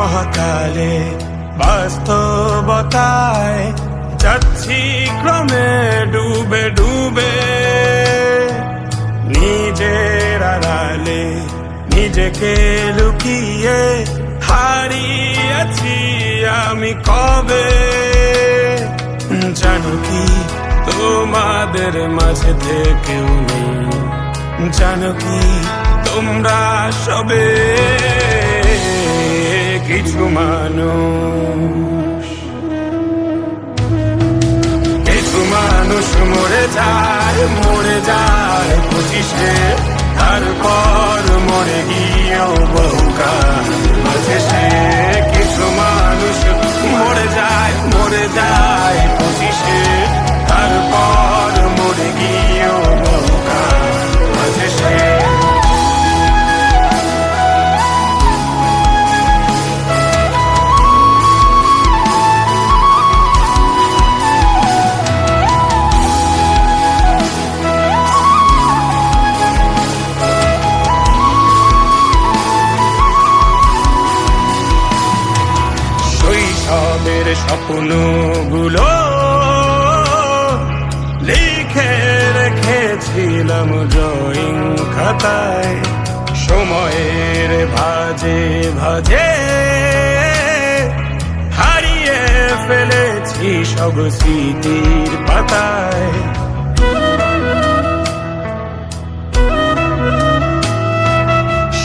মহাকালে বাস্তবতায় যাচ্ছি ক্রমে ডুবে ডুবে, নিজের আড়ালে নিজেকে লুকিয়ে হারিয়েছি আমি কবে। জানো কি তোমাদের মাঝে থেকেও নেই, জানো কি তোমরা সবে কিছু মানুষ, কিছু মানুষ মরে যায় 25-এ, তারপর মরে গিয়েও বহুকাল বাঁচে সে। কিছু মানুষ মরে যায় 25-এ, তারপর মরে গিয়েও বহুকাল বাঁচে সে। শৈশবের স্বপ্নগুলো লিখে রেখেছিলাম ড্রয়িং খাতায়, সময়ের ভাজে ভাজে হারিয়ে ফেলেছি সব স্মৃতির পাতায়।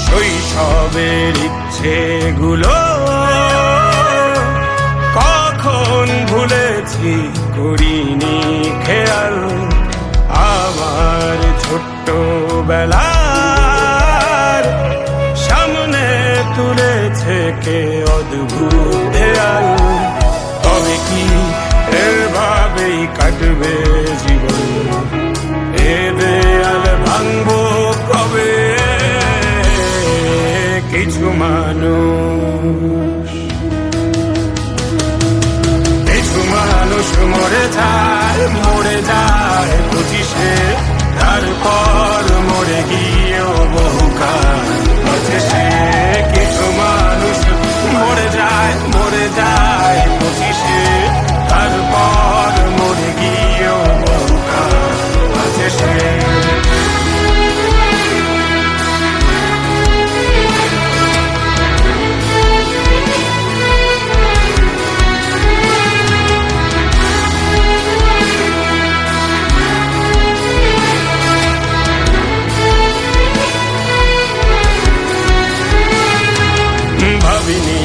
শৈশবের ইচ্ছেগুলো কখন ভুলেছি করিনি খেয়াল, আমার ছোট্ট বেলার সামনে তুলেছে কে অদ্ভুত দেয়াল। তবে কি এভাবেই কাটবে জীবন, এ দেয়াল ভাঙবো কবে? কিছু মানুষ, কিছু মানুষ মরে যায় 25-এ, তারপর মরে গিয়েও বহুকাল বাঁচে সে। কিছু মানুষ মরে যায় 25-এ, তারপর মরে গিয়েও বহুকাল বাঁচে সে। ভাবিনি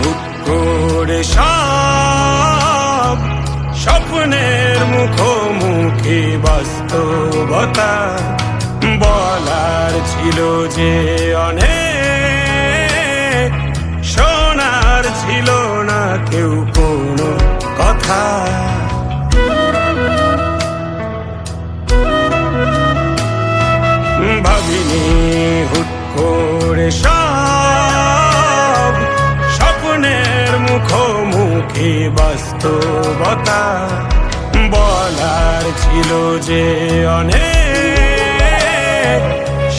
হুট করে সব স্বপ্নের মুখোমুখি বাস্তবতা, বলার ছিল যে অনেক, শোনার ছিল না কেউ কোনো কথা। ভাবিনি হুট করে সব স্বপ্নের মুখোমুখি বাস্তবতা, বলার ছিল যে অনেক,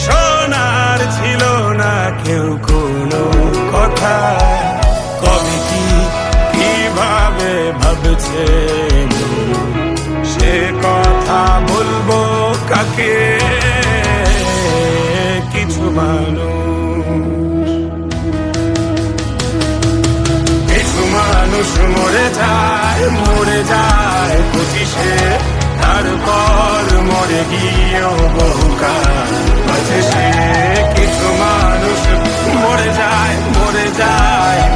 শোনার ছিল না কেউ কোনো কথা। কবে কি কিভাবে ভাবছে সে কথা বলবো কাকে? কিছু মানুষ, কিছু মানুষ মরে যায় 25-এ, তারপর মরে গিয়েও বহুকাল বাঁচে সে। কিছু মানুষ মরে যায়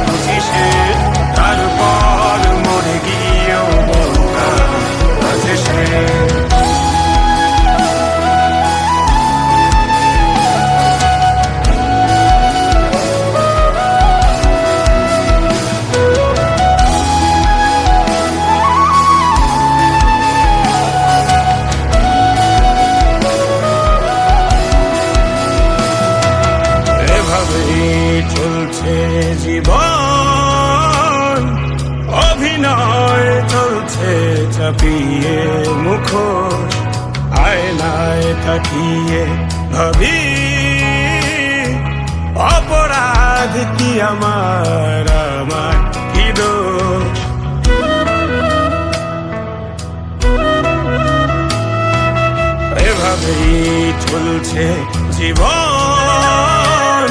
25-এ, তারপর মরে গিয়েও বহুকাল বাঁচে সে। চলছে জীবন, অভিনয় চলছে চাপিয়ে মুখোশ, আয়নায় তাকিয়ে ভাবি অপরাধ অপরাধ কি আমার কি দোষ? এভাবেই চলছে জীবন,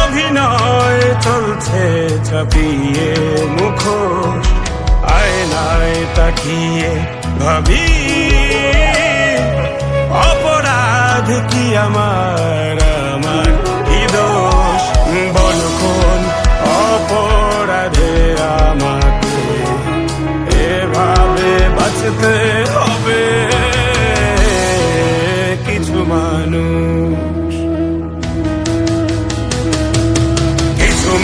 অভিনয় চলছে চাপিয়ে মুখোশ। আয়নায় তাকিয়ে ভাবি অপরাধ কি আমার কি দোষ? বল কোন অপরাধে আমাকে এভাবে বাঁচতে হবে? কিছু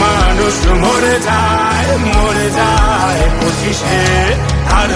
মানুষ মরে যায় 25-এ, তার